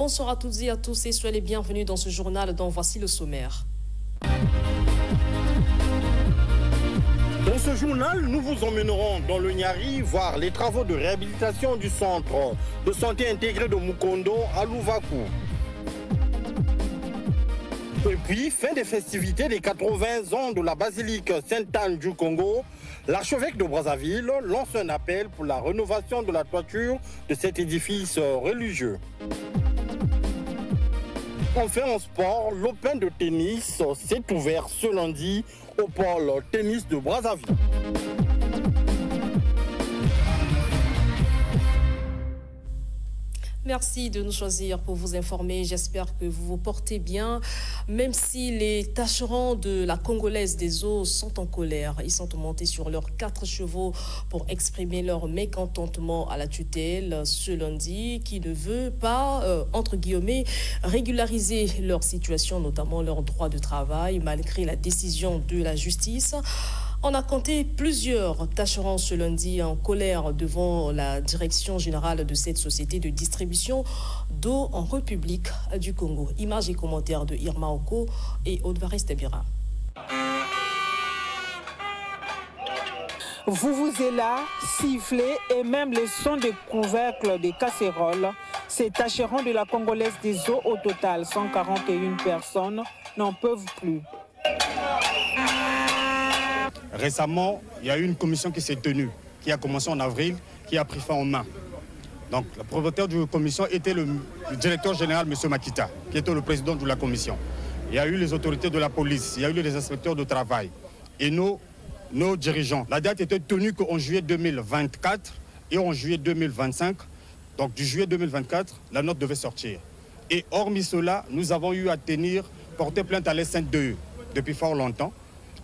bonsoir à toutes et à tous et soyez les bienvenus dans ce journal dont voici le sommaire. Dans ce journal, nous vous emmènerons dans le Nyari voir les travaux de réhabilitation du centre de santé intégré de Mukondo à Louvakou. Et puis, fin des festivités des 80 ans de la basilique Sainte-Anne du Congo, l'archevêque de Brazzaville lance un appel pour la rénovation de la toiture de cet édifice religieux. Enfin, en sport, l'Open de tennis s'est ouvert ce lundi au pôle tennis de Brazzaville. Merci de nous choisir pour vous informer. J'espère que vous vous portez bien. Même si les tâcherons de la Congolaise des eaux sont en colère, ils sont montés sur leurs 4 chevaux pour exprimer leur mécontentement à la tutelle ce lundi qui ne veut pas, entre guillemets, régulariser leur situation, notamment leur droit de travail, malgré la décision de la justice. On a compté plusieurs tâcherons ce lundi en colère devant la direction générale de cette société de distribution d'eau en République du Congo. Images et commentaires de Irma Oko et Audvarez Tabira. Vuvuzela, sifflets et même les sons de couvercles des casseroles, ces tâcherons de la Congolaise des eaux, au total 141 personnes, n'en peuvent plus. Récemment, il y a eu une commission qui s'est tenue, qui a commencé en avril, qui a pris fin en main. Donc, le promoteur de la commission était le directeur général, M. Makita, qui était le président de la commission. Il y a eu les autorités de la police, il y a eu les inspecteurs de travail et nos dirigeants. La date était tenue qu'en juillet 2024 et en juillet 2025. Donc, du juillet 2024, la note devait sortir. Et hormis cela, nous avons eu à porter plainte à l'S1-2 depuis fort longtemps.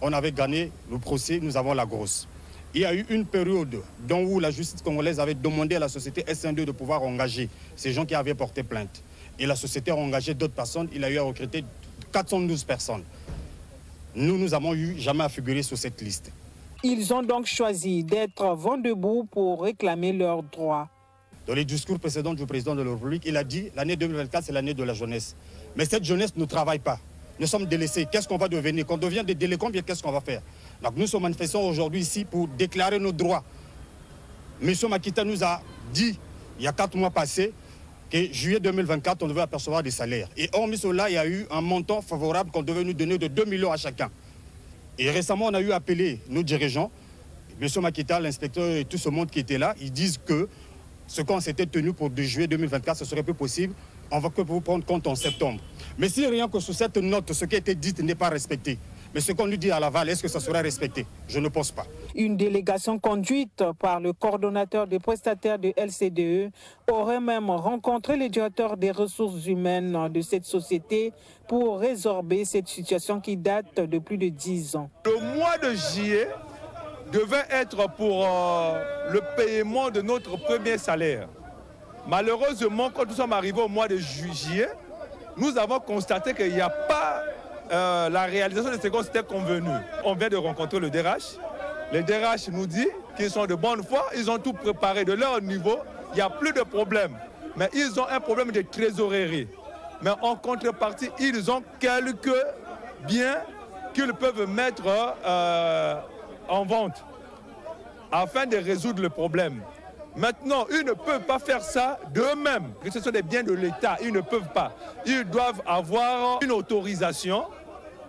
On avait gagné le procès, nous avons la grosse. Il y a eu une période où la justice congolaise avait demandé à la société S1-2 de pouvoir engager ces gens qui avaient porté plainte. Et la société a engagé d'autres personnes, il a eu à recruter 412 personnes. Nous n'avons eu jamais à figurer sur cette liste. Ils ont donc choisi d'être vent debout pour réclamer leurs droits. Dans les discours précédents du président de la République, il a dit l'année 2024, c'est l'année de la jeunesse. Mais cette jeunesse ne travaille pas. Nous sommes délaissés. Qu'est-ce qu'on va devenir? Quand on devient des délégués, qu'est-ce qu'on va faire? Donc nous sommes manifestants aujourd'hui ici pour déclarer nos droits. M. Makita nous a dit, il y a 4 mois passés, que juillet 2024, on devait apercevoir des salaires. Et hormis cela, il y a eu un montant favorable qu'on devait nous donner de 2 millions à chacun. Et récemment, on a eu appelé nos dirigeants, M. Makita, l'inspecteur et tout ce monde qui était là, ils disent que ce qu'on s'était tenu pour juillet 2024, ce serait plus possible. On va que vous prendre compte en septembre. Mais si rien que sur cette note, ce qui a été dit n'est pas respecté, mais ce qu'on nous dit à Laval, est-ce que ça sera respecté? Je ne pense pas. Une délégation conduite par le coordonnateur des prestataires de LCDE aurait même rencontré les directeurs des ressources humaines de cette société pour résorber cette situation qui date de plus de 10 ans. Le mois de juillet devait être pour le paiement de notre premier salaire. Malheureusement, quand nous sommes arrivés au mois de juillet, nous avons constaté qu'il n'y a pas la réalisation de ce qu'on s'était convenu. On vient de rencontrer le DRH. Le DRH nous dit qu'ils sont de bonne foi, ils ont tout préparé de leur niveau, il n'y a plus de problème. Mais ils ont un problème de trésorerie. Mais en contrepartie, ils ont quelques biens qu'ils peuvent mettre en vente afin de résoudre le problème. Maintenant, ils ne peuvent pas faire ça d'eux-mêmes. Ce sont des biens de l'État, ils ne peuvent pas. Ils doivent avoir une autorisation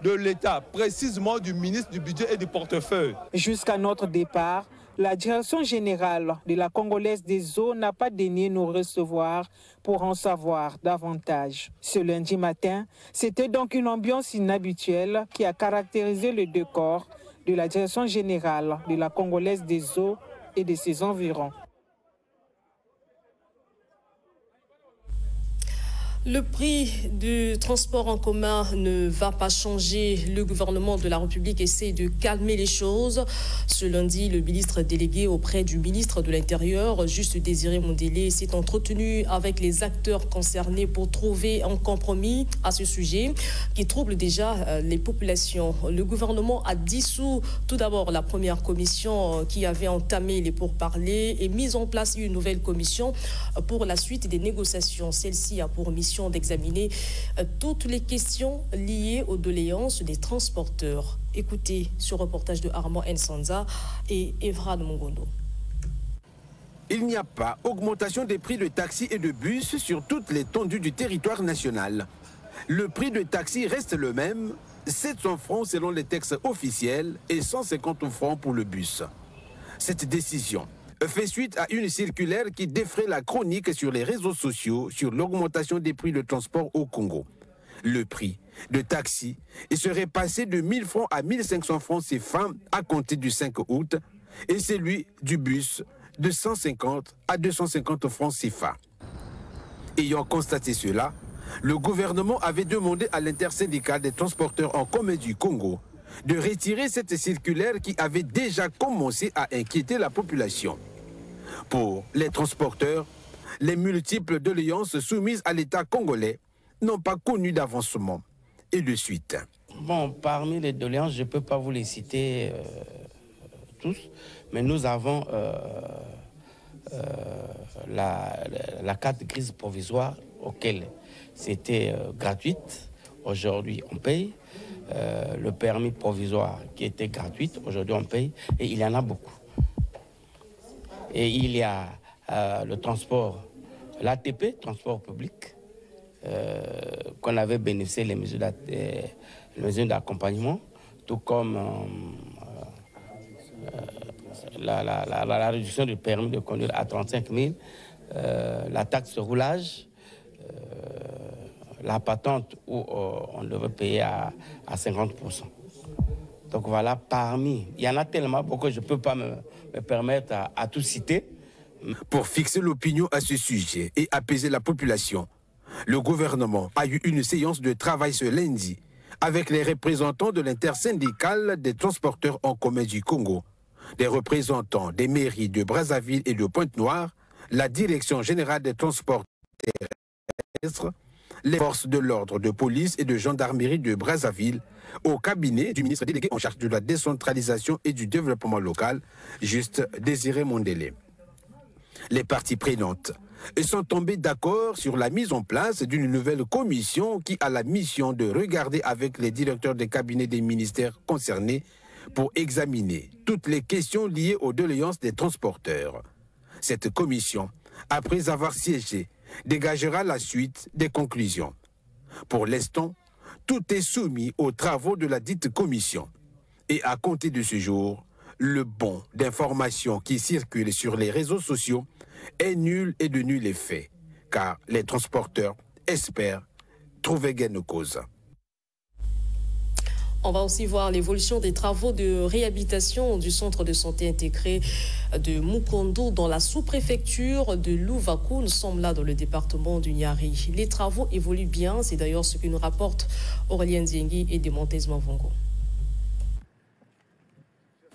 de l'État, précisément du ministre du Budget et du Portefeuille. Jusqu'à notre départ, la direction générale de la Congolaise des eaux n'a pas daigné nous recevoir pour en savoir davantage. Ce lundi matin, c'était donc une ambiance inhabituelle qui a caractérisé le décor de la direction générale de la Congolaise des eaux et de ses environs. Le prix du transport en commun ne va pas changer. Le gouvernement de la République essaie de calmer les choses. Ce lundi, le ministre délégué auprès du ministre de l'Intérieur, Juste Désiré Mondélé, s'est entretenu avec les acteurs concernés pour trouver un compromis à ce sujet qui trouble déjà les populations. Le gouvernement a dissous tout d'abord la première commission qui avait entamé les pourparlers et mis en place une nouvelle commission pour la suite des négociations. Celle-ci a pour mission disposition d'examiner toutes les questions liées aux doléances des transporteurs. Écoutez ce reportage de Armand Nsanza et Evra de Mongondo. Il n'y a pas augmentation des prix de taxi et de bus sur toute l'étendue du territoire national. Le prix de taxi reste le même, 700 francs selon les textes officiels et 150 francs pour le bus. Cette décision fait suite à une circulaire qui défraie la chronique sur les réseaux sociaux sur l'augmentation des prix de transport au Congo. Le prix de taxi serait passé de 1000 francs à 1500 francs CFA à compter du 5 août et celui du bus de 150 à 250 francs CFA. Ayant constaté cela, le gouvernement avait demandé à l'intersyndicale des transporteurs en commun du Congo de retirer cette circulaire qui avait déjà commencé à inquiéter la population. Pour les transporteurs, les multiples doléances soumises à l'État congolais n'ont pas connu d'avancement. Et de suite. Bon, parmi les doléances, je ne peux pas vous les citer tous, mais nous avons la carte grise provisoire auquel c'était gratuite. Aujourd'hui, on paye. Le permis provisoire qui était gratuit, aujourd'hui, on paye. Et il y en a beaucoup. Et il y a le transport, l'ATP, transport public, qu'on avait bénéficié les mesures d'accompagnement, tout comme la réduction du permis de conduire à 35 000, la taxe de roulage, la patente où on devait payer à 50%. Donc voilà, parmi, il y en a tellement beaucoup, je ne peux pas me permettre à tout citer. Pour fixer l'opinion à ce sujet et apaiser la population, le gouvernement a eu une séance de travail ce lundi avec les représentants de l'intersyndicale des transporteurs en commun du Congo, des représentants des mairies de Brazzaville et de Pointe-Noire, la Direction générale des transports terrestres, les forces de l'ordre de police et de gendarmerie de Brazzaville, au cabinet du ministre délégué en charge de la décentralisation et du développement local, Juste Désiré Mondélé. Les parties prenantes sont tombées d'accord sur la mise en place d'une nouvelle commission qui a la mission de regarder avec les directeurs des cabinets des ministères concernés pour examiner toutes les questions liées aux doléances des transporteurs. Cette commission, après avoir siégé, dégagera la suite des conclusions. Pour l'instant, tout est soumis aux travaux de la dite commission. Et à compter de ce jour, le bond d'informations qui circule sur les réseaux sociaux est nul et de nul effet, car les transporteurs espèrent trouver gain de cause. On va aussi voir l'évolution des travaux de réhabilitation du centre de santé intégré de Mukondo dans la sous-préfecture de Louvakou. Nous sommes là dans le département du Niari. Les travaux évoluent bien, c'est d'ailleurs ce que nous rapportent Aurélien Ziengi et Demontez Mavongo.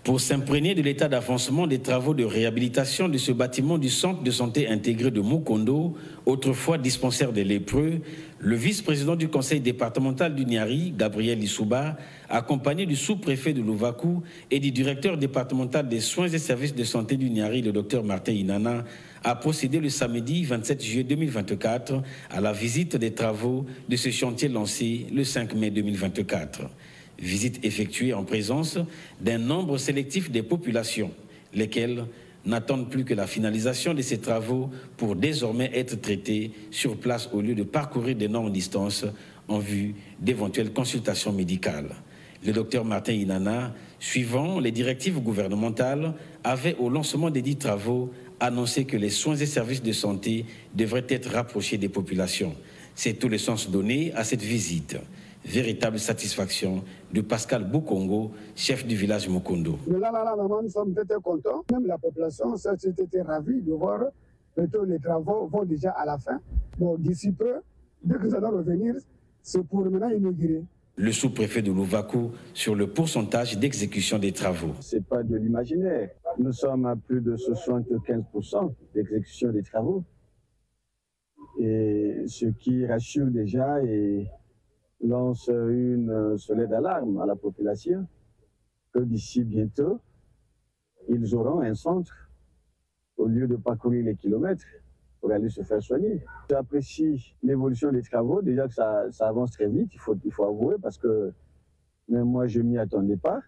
Pour s'imprégner de l'état d'avancement des travaux de réhabilitation de ce bâtiment du centre de santé intégré de Mukondo, autrefois dispensaire des lépreux, le vice-président du conseil départemental du Niari, Gabriel Issouba, accompagné du sous-préfet de Louvakou et du directeur départemental des soins et services de santé du Niari, le docteur Martin Inana, a procédé le samedi 27 juillet 2024 à la visite des travaux de ce chantier lancé le 5 mai 2024. Visite effectuée en présence d'un nombre sélectif des populations, lesquelles n'attendent plus que la finalisation de ces travaux pour désormais être traités sur place au lieu de parcourir d'énormes distances en vue d'éventuelles consultations médicales. Le docteur Martin Inana, suivant les directives gouvernementales, avait au lancement des dits travaux annoncé que les soins et services de santé devraient être rapprochés des populations. C'est tout le sens donné à cette visite. Véritable satisfaction de Pascal Boukongo, chef du village Mukondo. Là, nous sommes très contents. Même la population était ravie de voir que les travaux vont déjà à la fin. Donc d'ici peu, dès que nous allons revenir, c'est pour maintenant inaugurer. Le sous-préfet de Louvakou sur le pourcentage d'exécution des travaux. Ce n'est pas de l'imaginaire. Nous sommes à plus de 75% d'exécution des travaux. Et ce qui rassure déjà et lance une sonnette d'alarme à la population que d'ici bientôt, ils auront un centre au lieu de parcourir les kilomètres pour aller se faire soigner. J'apprécie l'évolution des travaux, déjà que ça avance très vite, il faut avouer, parce que même moi je m'y attendais pas.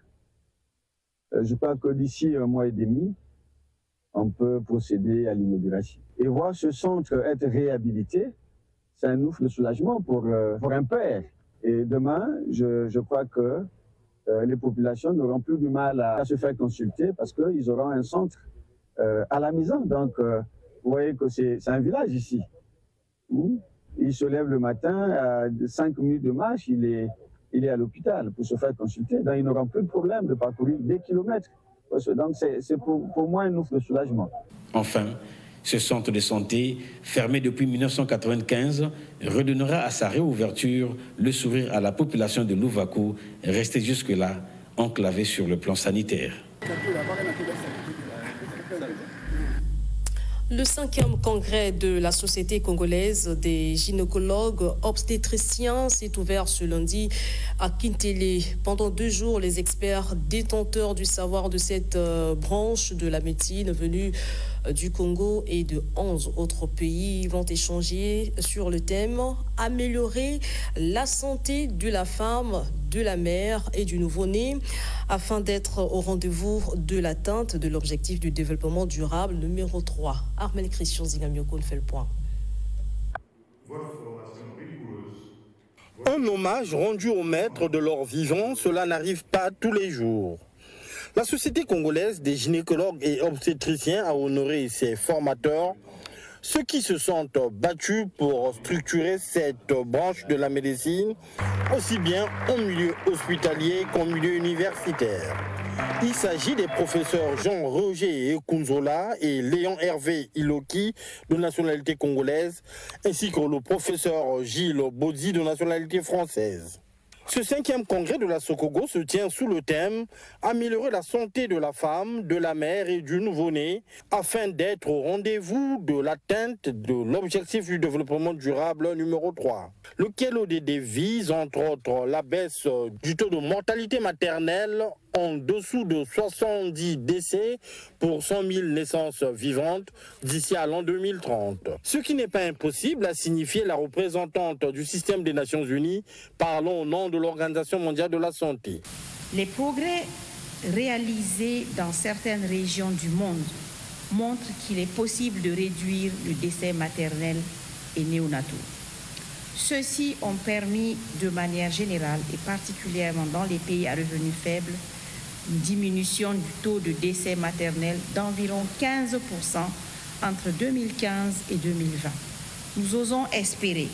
Je crois que d'ici 1 mois et demi, on peut procéder à l'inauguration. Et voir ce centre être réhabilité, c'est un ouf de soulagement pour un père. Et demain, je crois que les populations n'auront plus du mal à se faire consulter parce qu'ils auront un centre à la maison. Donc, vous voyez que c'est un village ici. Il se lève le matin, à 5 minutes de marche, il est à l'hôpital pour se faire consulter. Donc, ils n'auront plus de problème de parcourir des kilomètres. Donc, c'est pour moi un ouf de soulagement. Enfin, ce centre de santé, fermé depuis 1995, redonnera à sa réouverture le sourire à la population de Louvakou, restée jusque-là enclavée sur le plan sanitaire. Le 5e congrès de la Société congolaise des gynécologues obstétriciens s'est ouvert ce lundi à Kintélé. Pendant 2 jours, les experts détenteurs du savoir de cette branche de la médecine venus du Congo et de 11 autres pays vont échanger sur le thème « Améliorer la santé de la femme, de la mère et du nouveau-né » afin d'être au rendez-vous de l'atteinte de l'objectif du développement durable numéro 3. Armel Christian Zingamioko fait le point. Un hommage rendu aux maîtres de leur vivant, cela n'arrive pas tous les jours. La Société congolaise des gynécologues et obstétriciens a honoré ses formateurs, ceux qui se sont battus pour structurer cette branche de la médecine, aussi bien au milieu hospitalier qu'au milieu universitaire. Il s'agit des professeurs Jean-Roger Ekunzola et Léon Hervé Iloki de nationalité congolaise, ainsi que le professeur Gilles Bodi de nationalité française. Ce 5e congrès de la Sokogo se tient sous le thème « Améliorer la santé de la femme, de la mère et du nouveau-né » afin d'être au rendez-vous de l'atteinte de l'objectif du développement durable numéro 3. Lequel ODD vise entre autres la baisse du taux de mortalité maternelle en dessous de 70 décès pour 100 000 naissances vivantes d'ici à l'an 2030. Ce qui n'est pas impossible, a signifié la représentante du système des Nations Unies, parlant au nom de l'Organisation mondiale de la santé. Les progrès réalisés dans certaines régions du monde montrent qu'il est possible de réduire le décès maternel et néonataux. Ceux-ci ont permis de manière générale et particulièrement dans les pays à revenus faibles une diminution du taux de décès maternel d'environ 15% entre 2015 et 2020. Nous osons espérer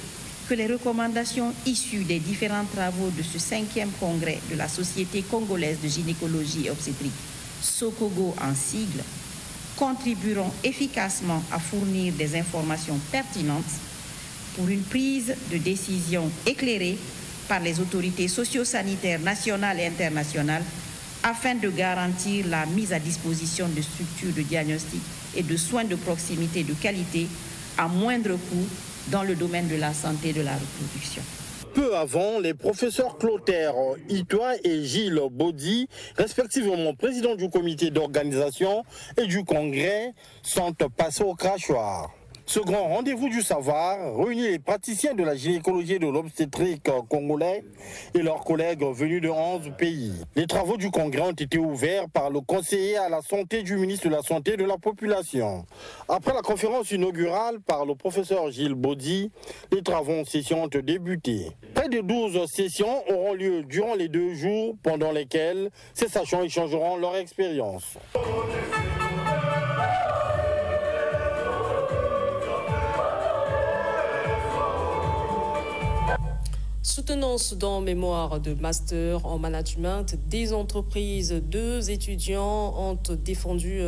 que les recommandations issues des différents travaux de ce 5e congrès de la Société congolaise de gynécologie et obstétrique, Sokogo en sigle, contribueront efficacement à fournir des informations pertinentes pour une prise de décision éclairée par les autorités socio-sanitaires nationales et internationales afin de garantir la mise à disposition de structures de diagnostic et de soins de proximité de qualité à moindre coût dans le domaine de la santé et de la reproduction. Peu avant, les professeurs Clotaire Itoa et Gilles Bodi, respectivement président du comité d'organisation et du congrès, sont passés au crachoir. Ce grand rendez-vous du savoir réunit les praticiens de la gynécologie et de l'obstétrique congolais et leurs collègues venus de 11 pays. Les travaux du congrès ont été ouverts par le conseiller à la santé du ministre de la Santé et de la Population. Après la conférence inaugurale par le professeur Gilles Bodi, les travaux en session ont débuté. Près de 12 sessions auront lieu durant les 2 jours pendant lesquels ces sachants échangeront leur expérience. Soutenance dans mémoire de master en management des entreprises. 2 étudiants ont défendu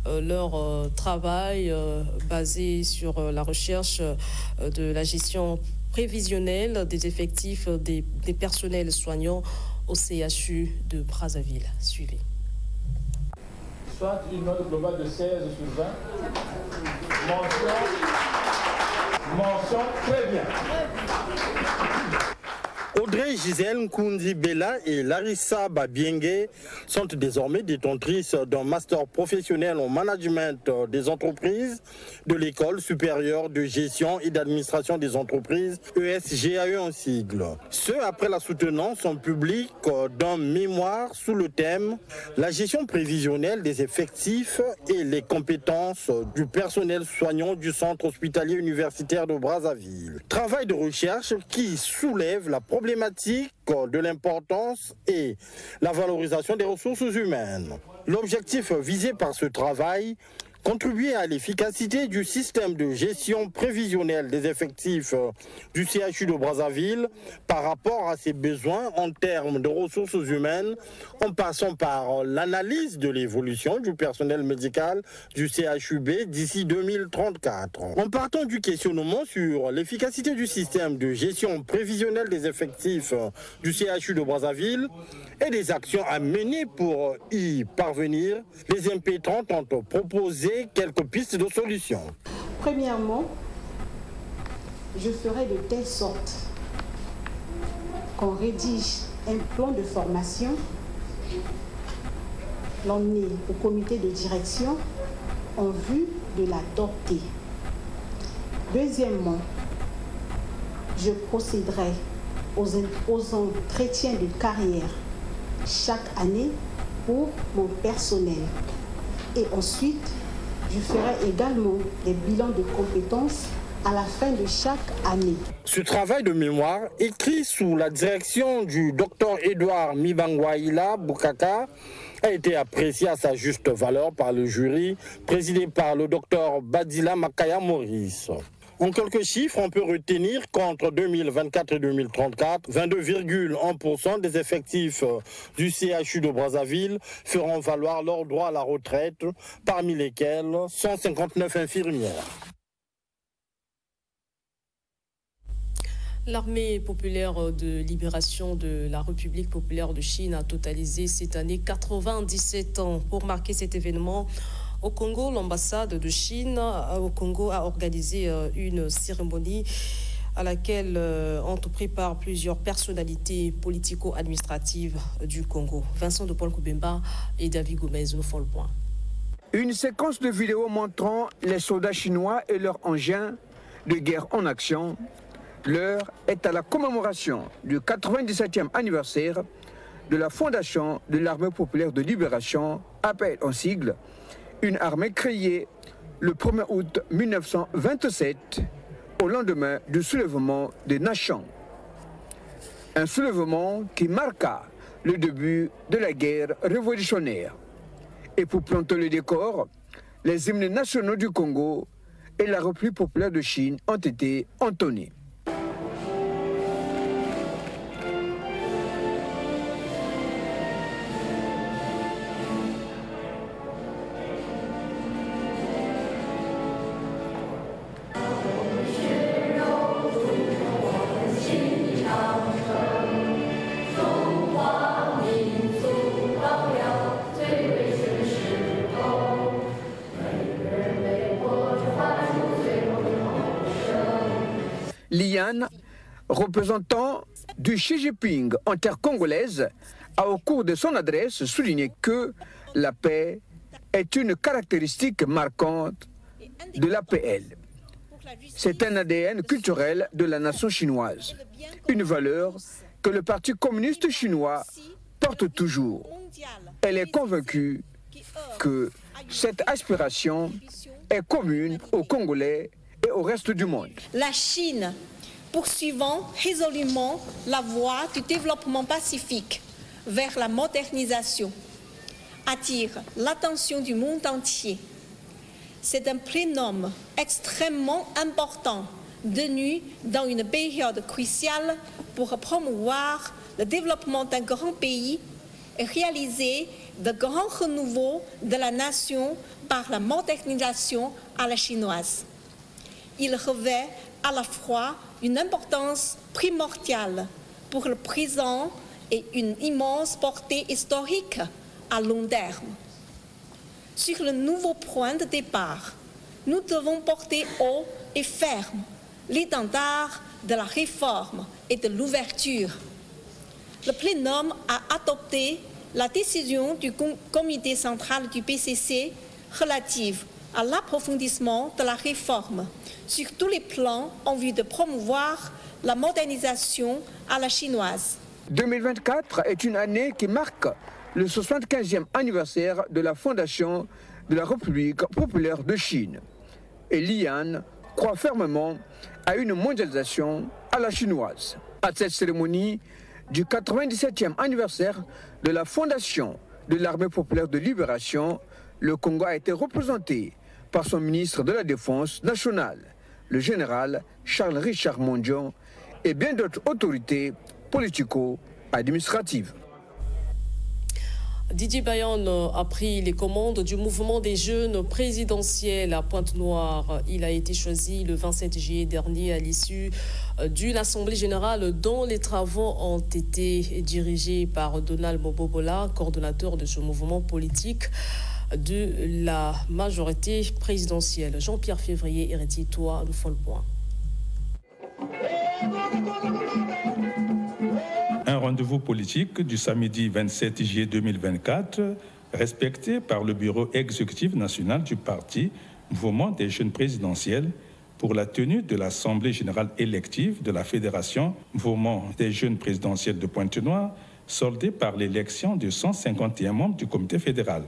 leur travail basé sur la recherche de la gestion prévisionnelle des effectifs des personnels soignants au CHU de Brazzaville. Suivez. Soit une note globale de 16 sur 20. Mention très bien. Audrey Gisèle Nkundi Bella et Larissa Babiengue sont désormais détentrices d'un master professionnel en management des entreprises de l'École supérieure de gestion et d'administration des entreprises, ESGAE en sigle. Ce après la soutenance en public d'un mémoire sous le thème « La gestion prévisionnelle des effectifs et les compétences du personnel soignant du centre hospitalier universitaire de Brazzaville ». Travail de recherche qui soulève la problématique de l'importance et la valorisation des ressources humaines. L'objectif visé par ce travail, contribuer à l'efficacité du système de gestion prévisionnelle des effectifs du CHU de Brazzaville par rapport à ses besoins en termes de ressources humaines, en passant par l'analyse de l'évolution du personnel médical du CHUB d'ici 2034. En partant du questionnement sur l'efficacité du système de gestion prévisionnelle des effectifs du CHU de Brazzaville et des actions à mener pour y parvenir, les MP30 ont proposé quelques pistes de solutions. Premièrement, je ferai de telle sorte qu'on rédige un plan de formation, l'emmener au comité de direction en vue de l'adopter. Deuxièmement, je procéderai aux entretiens de carrière chaque année pour mon personnel. Et ensuite, je ferai également des bilans de compétences à la fin de chaque année. Ce travail de mémoire, écrit sous la direction du Dr Edouard Mibangwaila Boukaka, a été apprécié à sa juste valeur par le jury, présidé par le Dr Badila Makaya Maurice. En quelques chiffres, on peut retenir qu'entre 2024 et 2034, 22,1% des effectifs du CHU de Brazzaville feront valoir leur droit à la retraite, parmi lesquels 159 infirmières. L'armée populaire de libération de la République populaire de Chine a totalisé cette année 97 ans. Pour marquer cet événement, au Congo, l'ambassade de Chine au Congo a organisé une cérémonie à laquelle ont pris part plusieurs personnalités politico-administratives du Congo. Vincent de Paul Koubemba et David Gomez nous font le point. Une séquence de vidéos montrant les soldats chinois et leurs engins de guerre en action. L'heure est à la commémoration du 97e anniversaire de la fondation de l'armée populaire de libération, APL en sigle, une armée créée le 1er août 1927 au lendemain du soulèvement des Nations. Un soulèvement qui marqua le début de la guerre révolutionnaire. Et pour planter le décor, les hymnes nationaux du Congo et la République populaire de Chine ont été entonnés. Liane, représentant du Xi Jinping en terre congolaise, a au cours de son adresse souligné que la paix est une caractéristique marquante de l'APL. C'est un ADN culturel de la nation chinoise, une valeur que le Parti communiste chinois porte toujours. Elle est convaincue que cette aspiration est commune aux Congolais et au reste du monde. La Chine, poursuivant résolument la voie du développement pacifique vers la modernisation, attire l'attention du monde entier. C'est un prénom extrêmement important, venu dans une période cruciale pour promouvoir le développement d'un grand pays et réaliser de grands renouveaux de la nation par la modernisation à la chinoise. Il revêt à la fois une importance primordiale pour le présent et une immense portée historique à long terme. Sur le nouveau point de départ, nous devons porter haut et ferme l'étendard de la réforme et de l'ouverture le plénum a adopté la décision du comité central du PCC relative à l'approfondissement de la réforme sur tous les plans en vue de promouvoir la modernisation à la chinoise. 2024 est une année qui marque le 75e anniversaire de la fondation de la République populaire de Chine. Et l'IAN croit fermement à une mondialisation à la chinoise. À cette cérémonie du 97e anniversaire de la fondation de l'Armée populaire de libération, le Congo a été représenté par son ministre de la Défense nationale, le général Charles-Richard Mondion, et bien d'autres autorités politico-administratives. Didier Bayonne a pris les commandes du mouvement des jeunes présidentiels à Pointe-Noire. Il a été choisi le 27 juillet dernier à l'issue d'une assemblée générale dont les travaux ont été dirigés par Donald Mobobola, coordonnateur de ce mouvement politique de la majorité présidentielle. Jean-Pierre Février, Héritier, toi, nous font le point. Un rendez-vous politique du samedi 27 juillet 2024, respecté par le bureau exécutif national du parti Mouvement des jeunes présidentiels pour la tenue de l'Assemblée générale élective de la Fédération Mouvement des jeunes présidentiels de Pointe-Noire, soldée par l'élection de 151 membres du comité fédéral.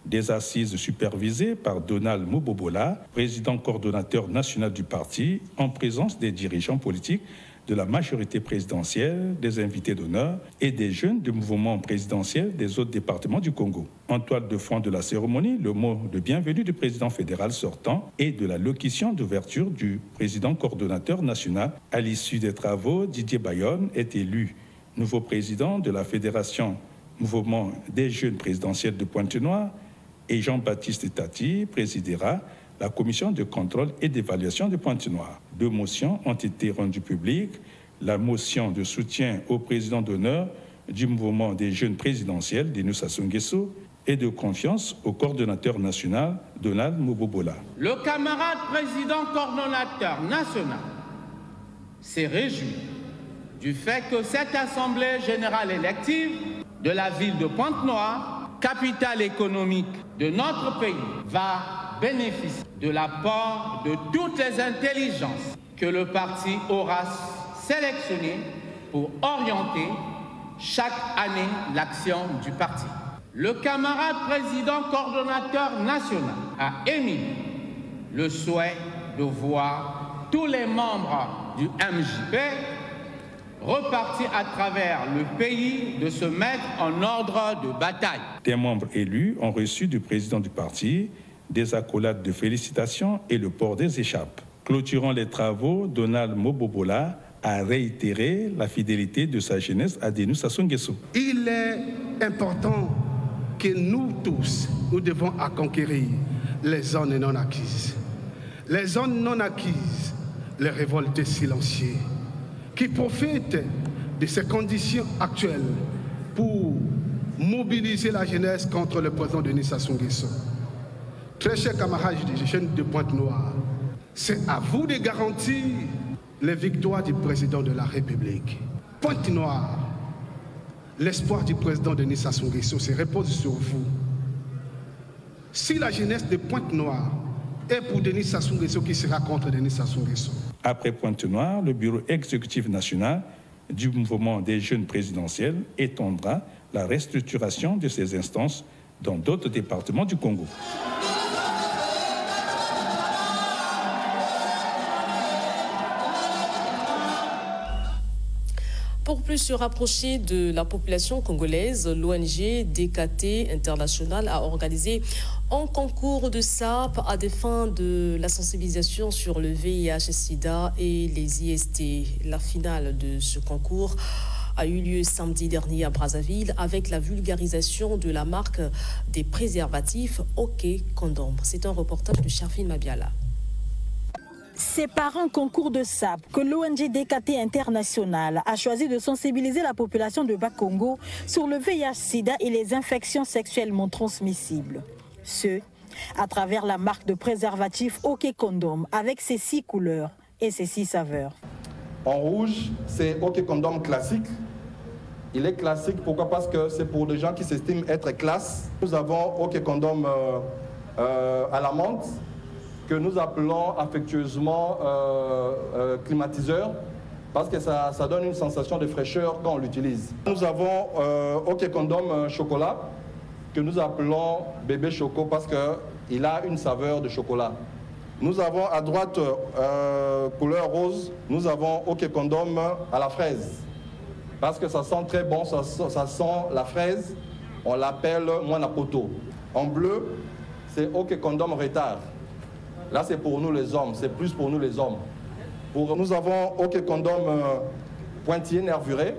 Des assises supervisées par Donald Mobobola, président coordonnateur national du parti, en présence des dirigeants politiques de la majorité présidentielle, des invités d'honneur et des jeunes du mouvement présidentiel des autres départements du Congo. En toile de fond de la cérémonie, le mot de bienvenue du président fédéral sortant et de la locution d'ouverture du président coordonnateur national. À l'issue des travaux, Didier Bayonne est élu nouveau président de la Fédération Mouvement des jeunes présidentiels de Pointe-Noire et Jean-Baptiste Tati présidera la commission de contrôle et d'évaluation de Pointe-Noire. 2 motions ont été rendues publiques. La motion de soutien au président d'honneur du mouvement des jeunes présidentiels, Denis Sassou Nguesso, et de confiance au coordonnateur national, Donald Mobobola. Le camarade président coordonnateur national s'est réjoui du fait que cette assemblée générale élective de la ville de Pointe-Noire, capitale économique de notre pays, va bénéficier de l'apport de toutes les intelligences que le parti aura sélectionnées pour orienter chaque année l'action du parti. Le camarade président coordonnateur national a émis le souhait de voir tous les membres du MJP repartis à travers le pays de se mettre en ordre de bataille. Des membres élus ont reçu du président du parti des accolades de félicitations et le port des écharpes. Clôturant les travaux, Donald Mobobola a réitéré la fidélité de sa jeunesse à Denis Sassou Nguesso. Il est important que nous tous, nous devons conquérir les zones non acquises. Les zones non acquises, les révoltés silencieux, qui profitent de ces conditions actuelles pour mobiliser la jeunesse contre le président Denis Sassou Nguesso. Très chers camarades des jeunes de Pointe-Noire, c'est à vous de garantir les victoires du président de la République. Pointe-Noire, l'espoir du président Denis Sassou Nguesso se repose sur vous. Si la jeunesse de Pointe-Noire est pour Denis Sassou Nguesso, qui sera contre Denis Sassou Nguesso? Après Pointe-Noire, le bureau exécutif national du mouvement des jeunes présidentiels étendra la restructuration de ces instances dans d'autres départements du Congo. Pour plus se rapprocher de la population congolaise, l'ONG DKT International a organisé un concours de SAP à des fins de la sensibilisation sur le VIH-Sida et les IST. La finale de ce concours a eu lieu samedi dernier à Brazzaville avec la vulgarisation de la marque des préservatifs OK Condom. C'est un reportage de Charfine Mabiala. C'est par un concours de SAP que l'ONG DKT International a choisi de sensibiliser la population de Bas-Congo sur le VIH-Sida et les infections sexuellement transmissibles. Ce, à travers la marque de préservatif OK Condom avec ses 6 couleurs, et ses 6 saveurs. En rouge, c'est OK Condom classique. Il est classique, pourquoi? Parce que c'est pour des gens qui s'estiment être classe. Nous avons OK Condom à la menthe, que nous appelons affectueusement climatiseur, parce que ça donne une sensation de fraîcheur quand on l'utilise. Nous avons OK Condom chocolat, que nous appelons bébé choco, parce qu'il a une saveur de chocolat. Nous avons à droite, couleur rose, nous avons OK Condom à la fraise, parce que ça sent très bon, ça sent la fraise, on l'appelle moinapoto. En bleu, c'est OK Condom retard. Là, c'est pour nous les hommes, c'est plus pour nous les hommes. Nous avons OK Condom pointillé nervuré.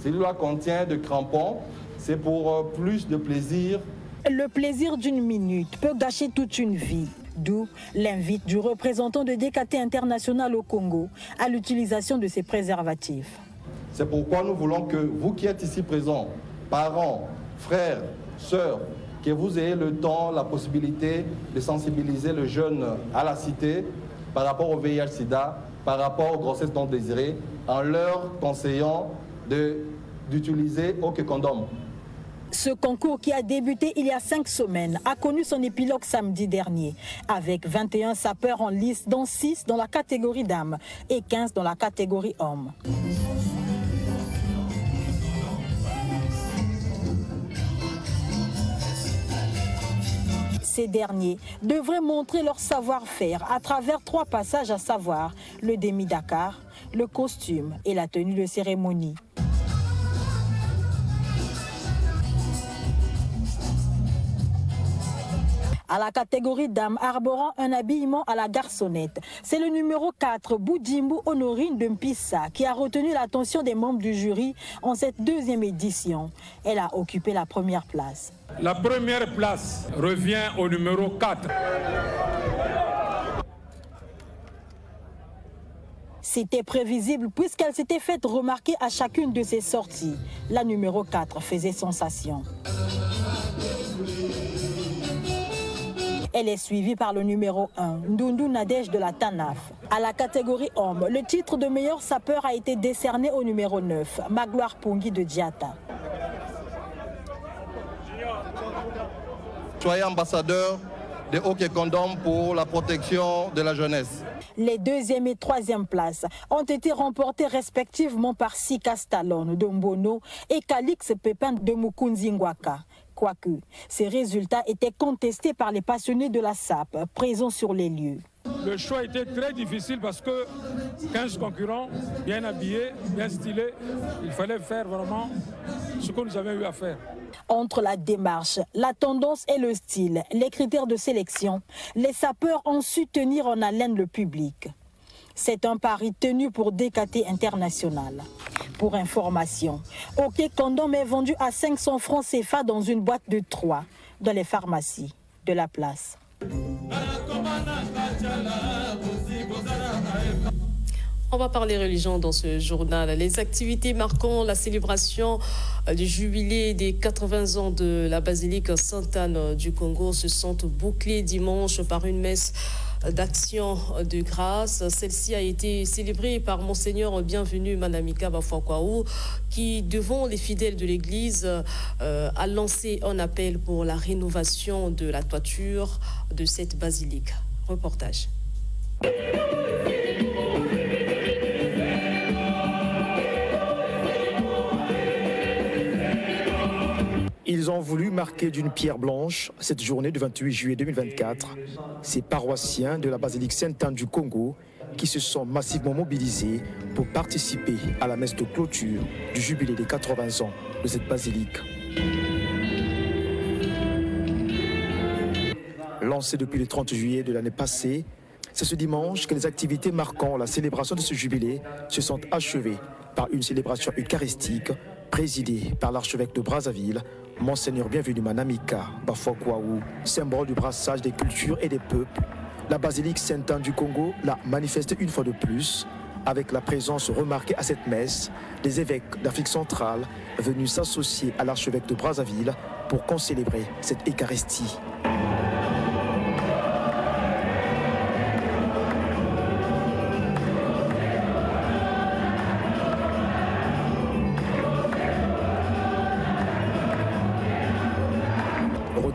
Celui-là contient de crampons. C'est pour plus de plaisir. Le plaisir d'une minute peut gâcher toute une vie. D'où l'invite du représentant de DKT International au Congo à l'utilisation de ces préservatifs. C'est pourquoi nous voulons que vous qui êtes ici présents, parents, frères, sœurs, que vous ayez le temps, la possibilité de sensibiliser le jeune à la cité par rapport au VIH-Sida, par rapport aux grossesses non désirées, en leur conseillant d'utiliser OK Condom. Ce concours qui a débuté il y a 5 semaines a connu son épilogue samedi dernier, avec 21 sapeurs en lice, dont 6 dans la catégorie dames et 15 dans la catégorie hommes. Ces derniers devraient montrer leur savoir-faire à travers 3 passages, à savoir le demi-Dakar, le costume et la tenue de cérémonie. À la catégorie dames arborant un habillement à la garçonnette, c'est le numéro 4, Boudimbu Honorine de Mpissa, qui a retenu l'attention des membres du jury en cette 2e édition. Elle a occupé la première place. La première place revient au numéro 4. C'était prévisible puisqu'elle s'était faite remarquer à chacune de ses sorties. La numéro 4 faisait sensation. Elle est suivie par le numéro 1, Ndundu Nadej de la TANAF. À la catégorie homme, le titre de meilleur sapeur a été décerné au numéro 9, Magloire Pungi de Diata. Soyez ambassadeur de OK Condom pour la protection de la jeunesse. Les 2e et 3e places ont été remportées respectivement par Sika Stallone de Mbono et Calix Pépin de Mukunzi Ngwaka. Quoique, ces résultats étaient contestés par les passionnés de la SAP présents sur les lieux. Le choix était très difficile parce que 15 concurrents, bien habillés, bien stylés, il fallait faire vraiment ce que nous avions eu à faire. Entre la démarche, la tendance et le style, les critères de sélection, les sapeurs ont su tenir en haleine le public. C'est un pari tenu pour DKT International. Pour information, OK Condom est vendu à 500 francs CFA dans une boîte de 3 dans les pharmacies de la place. On va parler religion dans ce journal. Les activités marquant la célébration du jubilé des 80 ans de la basilique Sainte-Anne du Congo se sont bouclées dimanche par une messe d'action de grâce. Celle-ci a été célébrée par Monseigneur Bienvenu Manamika Bafouakwaou, qui, devant les fidèles de l'Église, a lancé un appel pour la rénovation de la toiture de cette basilique. Reportage. Ils ont voulu marquer d'une pierre blanche cette journée du 28 juillet 2024. Ces paroissiens de la basilique Sainte-Anne du Congo qui se sont massivement mobilisés pour participer à la messe de clôture du jubilé des 80 ans de cette basilique. Lancée depuis le 30 juillet de l'année passée, c'est ce dimanche que les activités marquant la célébration de ce jubilé se sont achevées par une célébration eucharistique présidée par l'archevêque de Brazzaville, Monseigneur Bienvenu Manamika Bafouakwaou, symbole du brassage des cultures et des peuples. La basilique Sainte-Anne du Congo l'a manifesté une fois de plus, avec la présence remarquée à cette messe des évêques d'Afrique centrale venus s'associer à l'archevêque de Brazzaville pour concélébrer cette Eucharistie.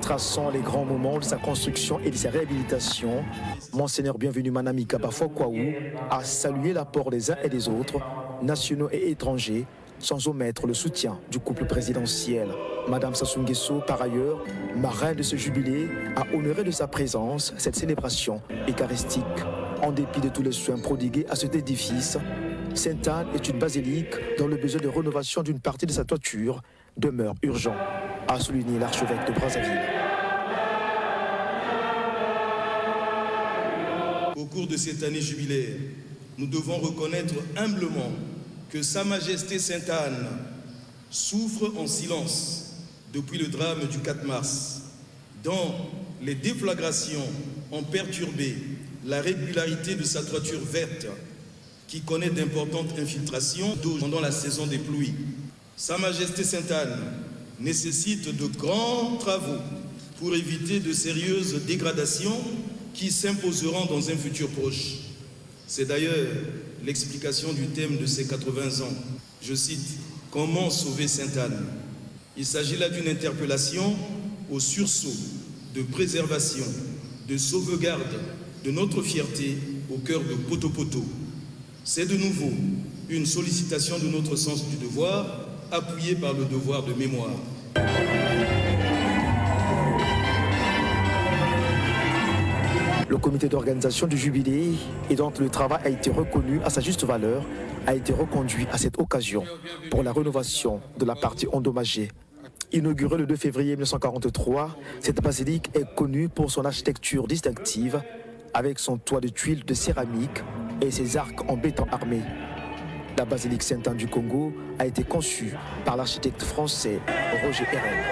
traçant les grands moments de sa construction et de sa réhabilitation, Monseigneur Bienvenu Manami Kabafo Kwaou a salué l'apport des uns et des autres, nationaux et étrangers, sans omettre le soutien du couple présidentiel. Madame Sassou Nguesso, par ailleurs, marraine de ce jubilé, a honoré de sa présence cette célébration eucharistique. En dépit de tous les soins prodigués à cet édifice, Sainte-Anne est une basilique dont le besoin de rénovation d'une partie de sa toiture demeure urgent, a souligné l'archevêque de Brazzaville. Au cours de cette année jubilaire, nous devons reconnaître humblement que Sa Majesté Sainte-Anne souffre en silence depuis le drame du 4 mars, dont les déflagrations ont perturbé la régularité de sa toiture verte qui connaît d'importantes infiltrations d'eau pendant la saison des pluies. Sa Majesté Sainte-Anne nécessite de grands travaux pour éviter de sérieuses dégradations qui s'imposeront dans un futur proche. C'est d'ailleurs l'explication du thème de ces 80 ans. Je cite, « Comment sauver Sainte-Anne ?» Il s'agit là d'une interpellation au sursaut de préservation, de sauvegarde de notre fierté au cœur de Poto-Poto. C'est de nouveau une sollicitation de notre sens du devoir, appuyée par le devoir de mémoire. Le comité d'organisation du jubilé et dont le travail a été reconnu à sa juste valeur a été reconduit à cette occasion pour la rénovation de la partie endommagée. Inaugurée le 2 février 1943, cette basilique est connue pour son architecture distinctive avec son toit de tuiles de céramique et ses arcs en béton armé. La basilique Sainte-Anne du Congo a été conçue par l'architecte français Roger Herrel.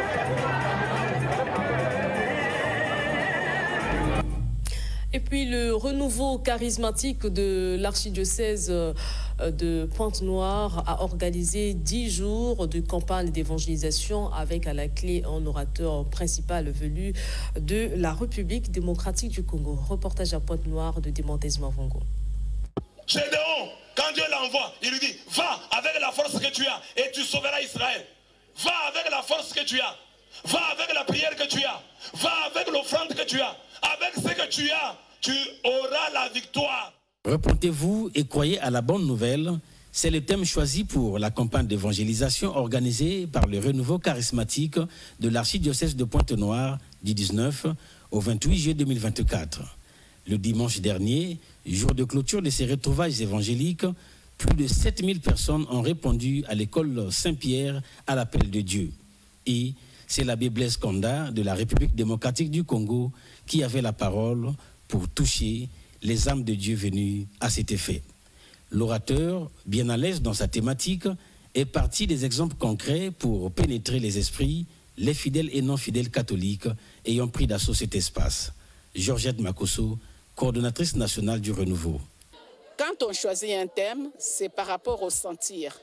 Et puis le renouveau charismatique de l'archidiocèse de Pointe-Noire a organisé 10 jours de campagne d'évangélisation avec à la clé un orateur principal venu de la République démocratique du Congo. Reportage à Pointe-Noire de Demontes Mavongo. Gédéon, quand Dieu l'envoie, il lui dit, va avec la force que tu as et tu sauveras Israël. Va avec la force que tu as. Va avec la prière que tu as. Va avec l'offrande que tu as. Avec ce que tu as, tu auras la victoire. Repentez-vous et croyez à la bonne nouvelle. C'est le thème choisi pour la campagne d'évangélisation organisée par le renouveau charismatique de l'archidiocèse de Pointe-Noire du 19 au 28 juillet 2024. Le dimanche dernier, jour de clôture de ces retrouvailles évangéliques, plus de 7000 personnes ont répondu à l'école Saint-Pierre à l'appel de Dieu. Et c'est l'abbé Blaise Konda de la République démocratique du Congo qui avait la parole pour toucher les âmes de Dieu venues à cet effet. L'orateur, bien à l'aise dans sa thématique, est parti des exemples concrets pour pénétrer les esprits, les fidèles et non-fidèles catholiques ayant pris d'assaut cet espace. Georgette Makosso, coordonnatrice nationale du Renouveau. Quand on choisit un thème, c'est par rapport au sentir.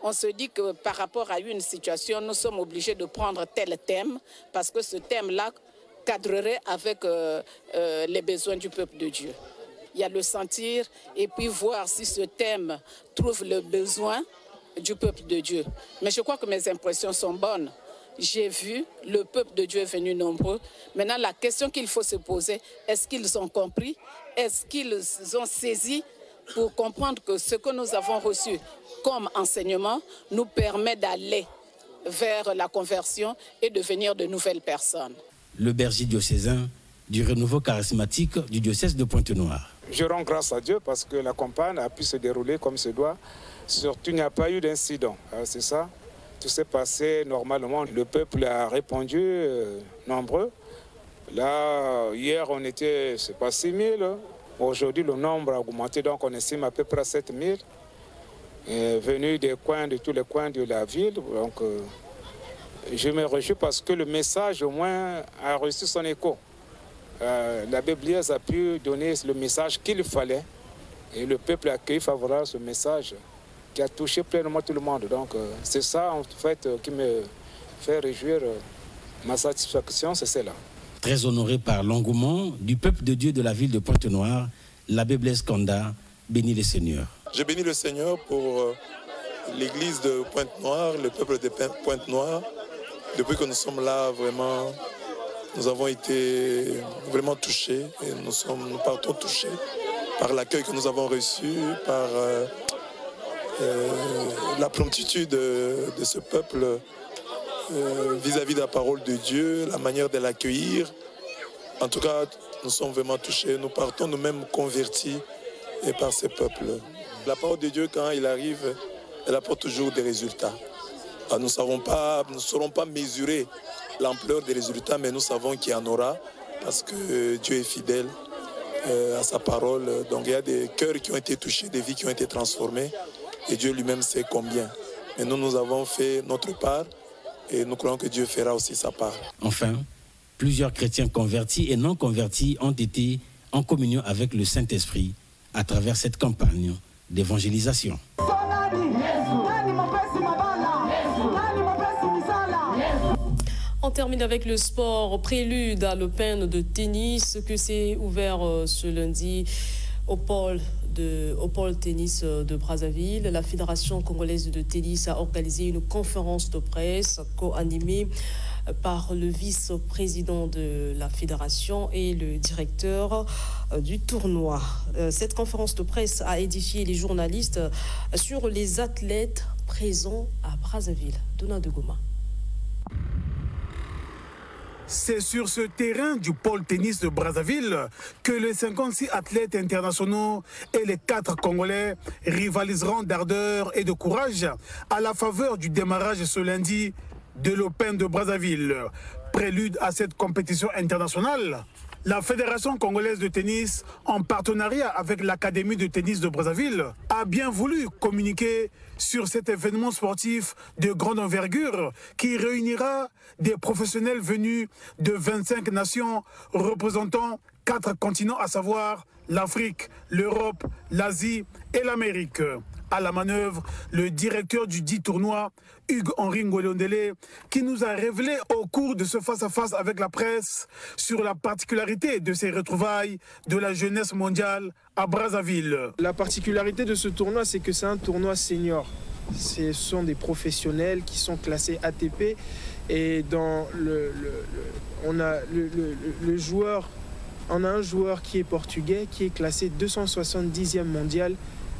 On se dit que par rapport à une situation, nous sommes obligés de prendre tel thème parce que ce thème-là cadrerait avec les besoins du peuple de Dieu. Il y a le sentir et puis voir si ce thème trouve le besoin du peuple de Dieu. Mais je crois que mes impressions sont bonnes. J'ai vu, le peuple de Dieu est venu nombreux. Maintenant, la question qu'il faut se poser, est-ce qu'ils ont compris? Est-ce qu'ils ont saisi pour comprendre que ce que nous avons reçu comme enseignement nous permet d'aller vers la conversion et devenir de nouvelles personnes? Le berger diocésain du renouveau charismatique du diocèse de Pointe-Noire. Je rends grâce à Dieu parce que la campagne a pu se dérouler comme se doit. Surtout, il n'y a pas eu d'incident. C'est ça. Tout s'est passé normalement. Le peuple a répondu nombreux. Là, hier, on était, c'est pas 6 000. Aujourd'hui, le nombre a augmenté, donc on estime à peu près 7 000. Venus des coins, de tous les coins de la ville. Donc, je me réjouis parce que le message, au moins, a reçu son écho. L'abbé Blaise a pu donner le message qu'il fallait. Et le peuple a accueilli favorablement ce message qui a touché pleinement tout le monde. Donc, c'est ça, en fait, qui me fait réjouir. Ma satisfaction, c'est celle-là. Très honoré par l'engouement du peuple de Dieu de la ville de Pointe-Noire, l'abbé Blaise Konda bénit le Seigneur. Je bénis le Seigneur pour l'église de Pointe-Noire, le peuple de Pointe-Noire. Depuis que nous sommes là, vraiment, Nous avons été vraiment touchés et nous partons touchés par l'accueil que nous avons reçu, par la promptitude de ce peuple vis-à-vis de la parole de Dieu, la manière de l'accueillir. En tout cas, nous sommes vraiment touchés. Nous partons nous-mêmes convertis et par ce peuple. La parole de Dieu, quand il arrive, elle apporte toujours des résultats. Alors, nous ne saurons pas mesurer l'ampleur des résultats, mais nous savons qu'il y en aura parce que Dieu est fidèle à sa parole. Donc il y a des cœurs qui ont été touchés, des vies qui ont été transformées et Dieu lui-même sait combien. Mais nous avons fait notre part et nous croyons que Dieu fera aussi sa part. Enfin, plusieurs chrétiens convertis et non convertis ont été en communion avec le Saint-Esprit à travers cette campagne d'évangélisation. On termine avec le sport. Prélude à l'Open de tennis que s'est ouvert ce lundi au pôle tennis de Brazzaville. La Fédération congolaise de tennis a organisé une conférence de presse co-animée par le vice-président de la fédération et le directeur du tournoi. Cette conférence de presse a édifié les journalistes sur les athlètes présents à Brazzaville. Donald de Goma. C'est sur ce terrain du pôle tennis de Brazzaville que les 56 athlètes internationaux et les 4 Congolais rivaliseront d'ardeur et de courage à la faveur du démarrage ce lundi de l'Open de Brazzaville. Prélude à cette compétition internationale, la Fédération congolaise de tennis, en partenariat avec l'Académie de tennis de Brazzaville, a bien voulu communiquer sur cet événement sportif de grande envergure qui réunira des professionnels venus de 25 nations représentant 4 continents, à savoir l'Afrique, l'Europe, l'Asie et l'Amérique. À la manœuvre, le directeur du dit tournoi, Hugues-Henri Ngolondele, qui nous a révélé au cours de ce face-à-face avec la presse sur la particularité de ces retrouvailles de la jeunesse mondiale à Brazzaville. La particularité de ce tournoi, c'est que c'est un tournoi senior. Ce sont des professionnels qui sont classés ATP et dans on a un joueur qui est portugais, qui est classé 270e mondial,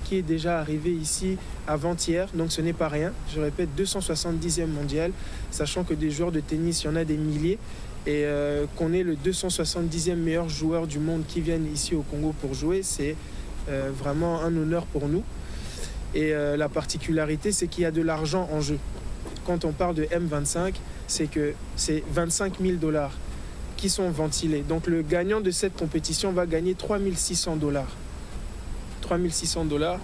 qui est déjà arrivé ici avant-hier, donc ce n'est pas rien. Je répète, 270e mondial, sachant que des joueurs de tennis, il y en a des milliers, et qu'on ait le 270e meilleur joueur du monde qui vienne ici au Congo pour jouer, c'est vraiment un honneur pour nous. Et la particularité, c'est qu'il y a de l'argent en jeu. Quand on parle de M25, c'est que c'est 25 000 $ qui sont ventilés. Donc le gagnant de cette compétition va gagner 3 600 $. 3 600 $.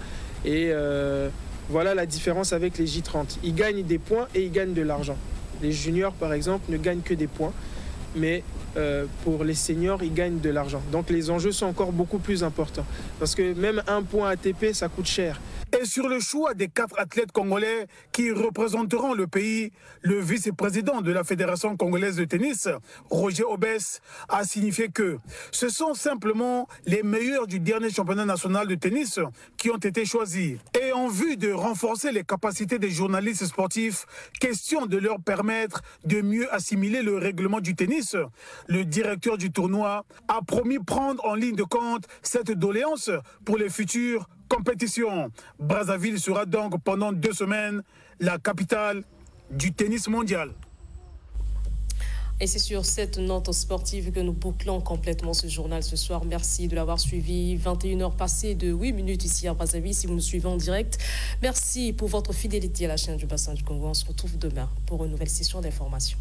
Et voilà la différence avec les J30. Ils gagnent des points et ils gagnent de l'argent. Les juniors, par exemple, ne gagnent que des points. Mais pour les seniors, ils gagnent de l'argent. Donc les enjeux sont encore beaucoup plus importants. Parce que même un point ATP, ça coûte cher. Et sur le choix des 4 athlètes congolais qui représenteront le pays, le vice-président de la Fédération congolaise de tennis, Roger Obès, a signifié que ce sont simplement les meilleurs du dernier championnat national de tennis qui ont été choisis. Et en vue de renforcer les capacités des journalistes sportifs, question de leur permettre de mieux assimiler le règlement du tennis, le directeur du tournoi a promis prendre en ligne de compte cette doléance pour les futurs compétition. Brazzaville sera donc pendant 2 semaines la capitale du tennis mondial. Et c'est sur cette note sportive que nous bouclons complètement ce journal ce soir. Merci de l'avoir suivi. 21h passées de 8 minutes ici à Brazzaville, si vous nous suivez en direct. Merci pour votre fidélité à la chaîne du Bassin du Congo. On se retrouve demain pour une nouvelle session d'information.